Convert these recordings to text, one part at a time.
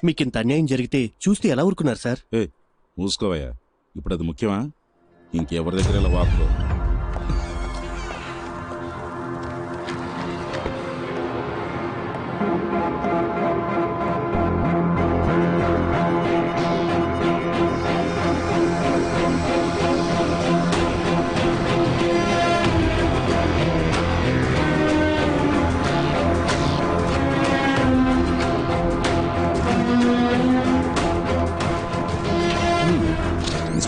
మీకింత అన్యాయం జరిగితే చూస్తే ఎలా ఊరుకున్నారు సార్? మూసుకోవయ్యా, ఇప్పుడు అది ముఖ్యమా? ఇంకెవరి దగ్గర ఇలా వార్తలు?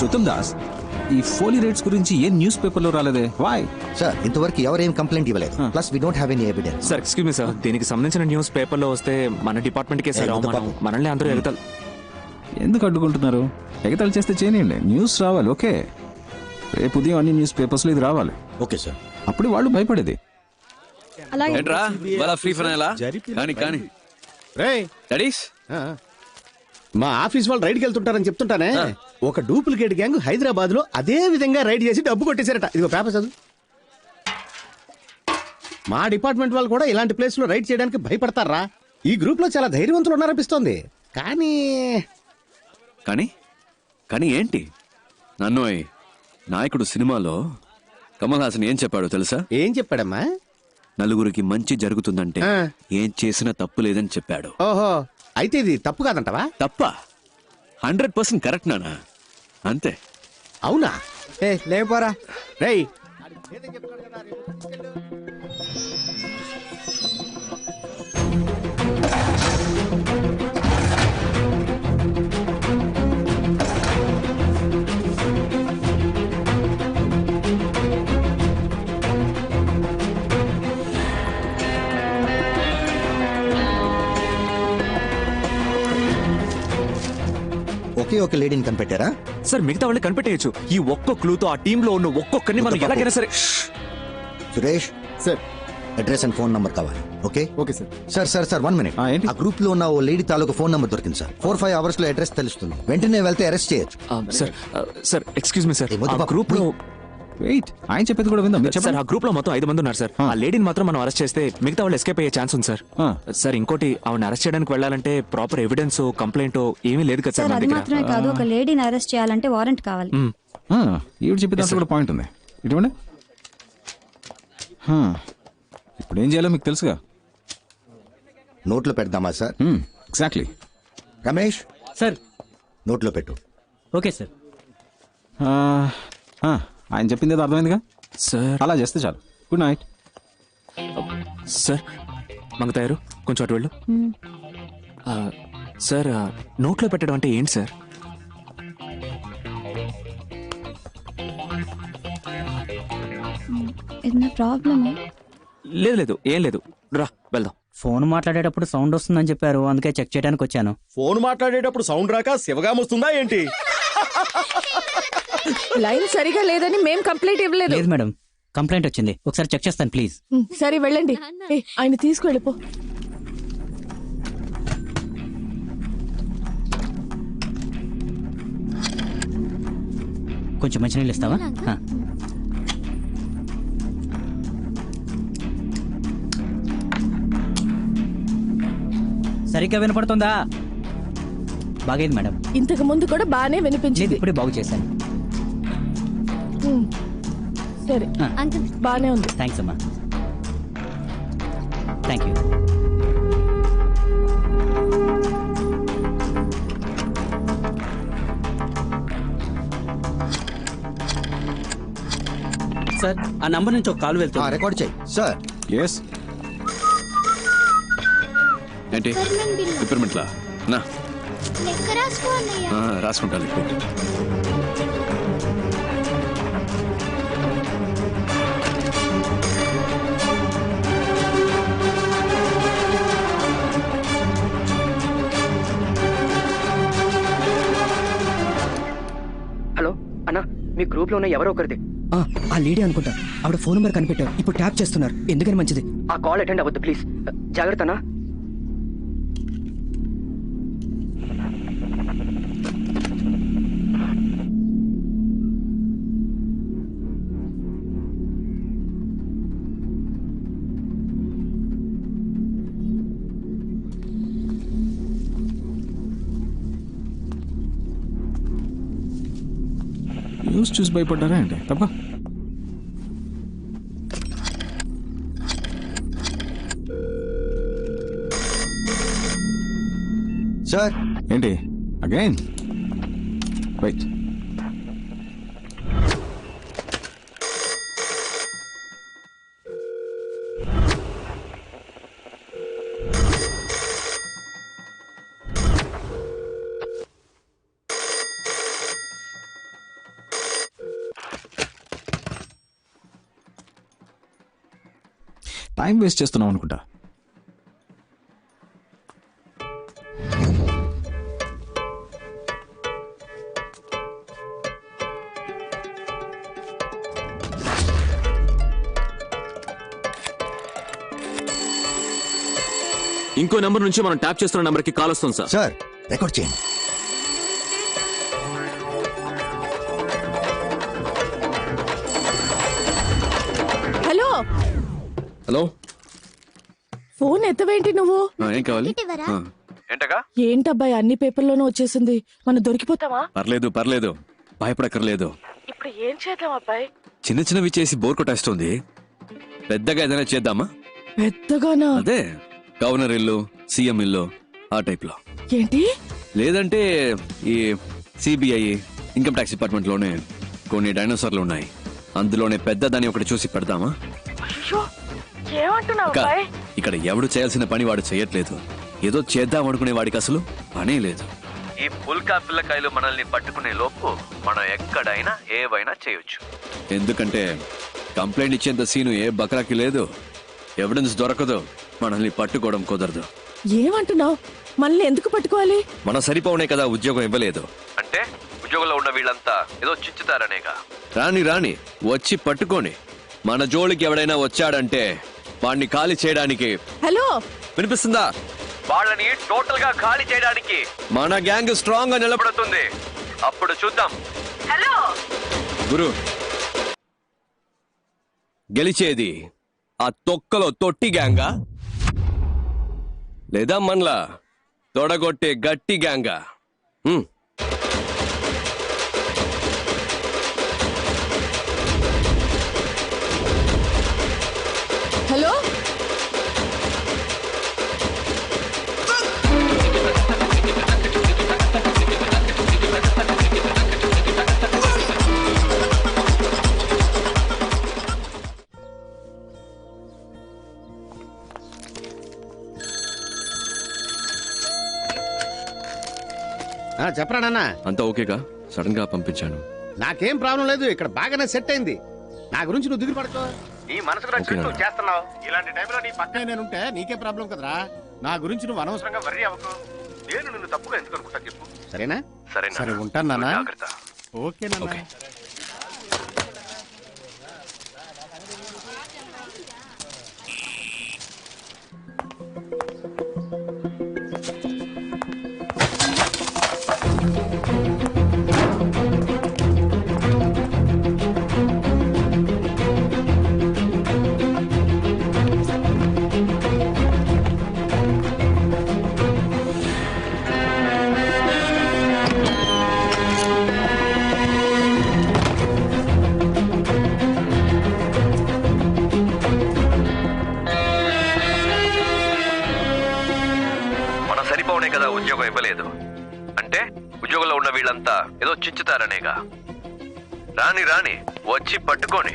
ఉత్తమ్ దాస్, ఈ ఫోలీ రేట్స్ గురించి ఏ న్యూస్ పేపర్లో రాలేదే? Why sir? ఇంతవరకు ఎవరేం కంప్లైంట్ ఇవ్వలేదు. Plus we don't have any evidence. Sir excuse me sir, దీనికి సంబంధించిన న్యూస్ పేపర్లో వస్తే మన డిపార్ట్మెంట్ కే సార్ మనల్ని అందరూ ఎగతాలు. ఎందుకు అడ్డుకుంటున్నారు? ఎగతాళి చేస్తే చేయనియండి, న్యూస్ రావాలి. ఓకే, రేపు ఉదయం అన్ని న్యూస్ పేపర్స్లో ఇది రావాలి. Okay sir. అప్పుడు వాళ్ళు భయపడేది. మా ఆఫీస్ వాళ్ళు రైడ్కి వెళ్తుంటారని చెప్తుంటానే. ఒక డూప్లికేట్ గ్యాంగ్ హైదరాబాద్ లో అదే విధంగా రైడ్ చేసి డబ్బు కొట్టేశారట. ఇదిగో పేపర్ చదువు. మా డిపార్ట్మెంట్ వాళ్ళు కూడా ఇలాంటి ప్లేస్ లో రైడ్ చేయడానికి భయపడతారా? ఈ గ్రూప్ లో చాలా ధైర్యవంతులు ఉన్నారనిపిస్తోంది. కానీ కానీ కానీ ఏంటి? నన్ను నాయకుడు సినిమాలో కమల్ హాసన్ ఏం చెప్పాడో తెలుసా? ఏం చెప్పాడమ్మా? నలుగురికి మంచి జరుగుతుందంటే ఏం చేసినా తప్పు లేదని చెప్పాడు. ఓహో, అయితే ఇది తప్పు కాదంటవా? తప్ప 100% కరెక్ట్ నానా, అంతే. అవునా? లేపోరా రేయ్, ఒకే ఒక లేడీని కనిపెట్టారా? సార్ మిగతా వాళ్ళు కనిపెట్టేయచ్చు. ఈ ఒక్క క్లూతో ఆ టీమ్ లో ఉన్న ఒక్కొక్కరిని మనం ఎలాగైనా సరే. Suresh sir, address and phone number కావాలి. Okay okay sir. Sir 1 minute. ఆ గ్రూప్ లో ఉన్న ఓ లేడీ తాలూకు ఫోన్ నంబర్ దొరికింది సార్. 4-5 అవర్స్ లో అడ్రస్ తెలుస్తుంది. వెంటనే వెళ్తే అరెస్ట్ చేయొచ్చు. సార్ ఎక్స్క్యూజ్ మీ సార్, ఆ గ్రూప్ లో వెయిట్, ఆయన చెప్పేది కూడా విందాం. సార్ ఆ గ్రూప్ లో మొత్తం 5 మంది ఉన్నారు సార్. ఆ లేడీని మాత్రం మనం అరెస్ట్ చేస్తే మిగతా వాళ్ళు ఎస్కేప్ అయ్యే ఛాన్స్ ఉంది సార్. సార్ ఇంకోటి, ఆవిడ అరెస్ట్ చేయడానికి వెళ్ళాలంటే ప్రాపర్ ఎవిడెన్స్ కంప్లైంట్ ఏమీ లేదు కదా సార్. అది మాత్రమే కాదు, ఒక లేడీని అరెస్ట్ చేయాలంటే వారెంట్ కావాలి. ఈవిడ చెప్పేది కూడా పాయింట్ ఉంది. ఇటువంటి ఇప్పుడు ఏం చేయాలో మీకు తెలుసుగా. నోట్లో పెడదామా సార్? ఎగ్జాక్ట్లీ. రమేష్ సార్, నోట్లో పెట్టు. Okay sir. ఆయన చెప్పింది ఏదో అర్థమైందిగా సార్. అలా చేస్తే చాలు. Good night sir. మంగతాయారు, కొంచెం అటు వెళ్ళు. సార్ నోట్లో పెట్టడం అంటే ఏంటి సార్? ప్రాబ్లమా? లేదు, ఏం లేదు, రా వెళ్దాం. ఫోన్ మాట్లాడేటప్పుడు సౌండ్ వస్తుందని చెప్పారు, అందుకే చెక్ చేయడానికి వచ్చాను. ఫోన్ మాట్లాడేటప్పుడు సౌండ్ రాక శివగాం వస్తుందా ఏంటి? లైన్ సరిగా లేదని మేం కంప్లైంట్ ఇవ్వలేదు. లేదు మేడం, కంప్లైంట్ వచ్చింది, ఒకసారి చెక్ చేస్తాను ప్లీజ్. సరే వెళ్ళండి. ఆయన తీసుకువెళ్ళిపో. కొంచెం మంచినీళ్ళు ఇస్తావా? సరిగ్గా వినపడుతుందా? బాగైంది మేడం. ఇంతకు ముందు కూడా బాగానే వినిపించింది. ఇప్పుడే బాగు చేశాను. సరే, బాగానే ఉంది. థ్యాంక్స్ అమ్మా. Thank you. సార్, ఆ నంబర్ నుంచి ఒక కాల్ వెళ్తా. రికార్డ్ చేయి సార్. ఎస్. ఏంటి రిపేర్మెంట్లా? నా రాసుకుంటాను. హలో అన్నా, మీ గ్రూప్ లో ఉన్న ఎవరో ఒకరిది. ఆ లేడీ అనుకుంటా. ఆవిడ ఫోన్ నెంబర్ కనిపెట్టారు, ఇప్పుడు ట్యాప్ చేస్తున్నారు. ఎందుకని మంచిది. ఆ కాల్ అటెండ్ అవ్వద్దు ప్లీజ్. జాగ్రత్త అన్నా. న్యూస్ చూసి భయపడ్డారా ఏంటి తప్ప? సార్ ఏంటి అగైన్? వెయిట్. టైం వేస్ట్ చేస్తున్నాం అనుకుంటా. ఇంకో నెంబర్ నుంచి మనం ట్యాప్ చేస్తున్న నెంబర్ కి కాల్ వస్తుంది సార్. సార్ రికార్డ్ చేయండి. హలో హలో, ఫోన్ ఎత్తవేంటి నువ్వు? ఏం కావాలి? ఏంటగా? ఏంటబ్బాయి అన్ని పేపర్లోనూ వచ్చేసింది, మనం దొరికిపోతావా? పర్లేదు పర్లేదు, భయపడక్కర్లేదు. ఇప్పుడు ఏం చేద్దాం అబ్బాయి? చిన్న చిన్నవి చేసి బోర్ కొట్టేస్తుంది. పెద్దగా ఏదైనా చేద్దామా? పెద్దగానా? అదే గవర్నర్ ఇల్లు, సీఎం ఇల్లు, ఆ టైప్ లో. ఏంటి? లేదంటే ఈ సిబిఐ, ఇన్కమ్ ట్యాక్స్ డిపార్ట్మెంట్ లోనే కొన్ని డైనోసార్లు ఉన్నాయి, అందులోనే పెద్దదాన్ని ఒకటి చూసి పెడదామా? ఏమంటున్నావు? అక్క, ఇక్కడ ఎవడు చేయాల్సిన పని వాడు చేయట్లేదు. ఏదో చేద్దాం అనుకునే వాడికి అసలు పనే లేదు. ఈ పుల్కా పిల్లకాయలు మనల్ని పట్టుకునే లోపు మనం ఎక్కడైనా ఏవైనా చేయొచ్చు. ఎందుకంటే కంప్లైంట్ ఇచ్చేంత సీను ఏ బకరాకి లేదు. ఎవిడెన్స్ దొరకదు, మనల్ని పట్టుకోవడం కుదరదు. ఏమంటున్నావు? మనల్ని ఎందుకు పట్టుకోవాలి? మన సరిపోనే కదా ఉద్యోగం ఇవ్వలేదు అంటే ఉద్యోగంలో ఉన్న వీళ్ళంతా ఏదో చించుతారనేగా. రాని రాని వచ్చి పట్టుకొని మన జోలికి ఎవడైనా వచ్చాడంటే వాడిని ఖాళీ చేయడానికి. హలో, వినిపిస్తుందా? వాళ్ళని టోటల్ గా ఖాళీ చేయడానికి మన గ్యాంగ్ స్ట్రాంగ్ గా నిలబడుతుంది. అప్పుడు చూద్దాం. హలో గురు, గెలిచేది ఆ తొక్కలో తొట్టి గ్యాంగా లేదా మనలా తొడగొట్టే గట్టి గ్యాంగా? హలో, చెప్పరా నాన్న. అంతా ఓకేగా? సడన్ గా పంపించాను. నాకేం ప్రాబ్లం లేదు, ఇక్కడ బాగానే సెట్ అయింది. నా గురించి నువ్వు దిగులు పడుకో. నీ మనసుకు నచ్చినట్టు నువ్వు చేస్తున్నావు. ఇలాంటి టైంలో నీ పక్కనే నేనుంటే నీకే ప్రాబ్లం కదరా. నా గురించి నువ్వు అనవసరంగా వర్రీ అవ్వకు. నేను నిన్ను తప్పుగా ఎందుకు అనుకుంటా చెప్పు. సరేనా? సరే ఉంటాను నాన్న. ఓకే నాన్న. కదా ఉద్యోగం ఇవ్వలేదు అంటే ఉద్యోగంలో ఉన్న వీళ్ళంతా ఏదో చించుతారనేగా. రాని రాని వచ్చి పట్టుకొని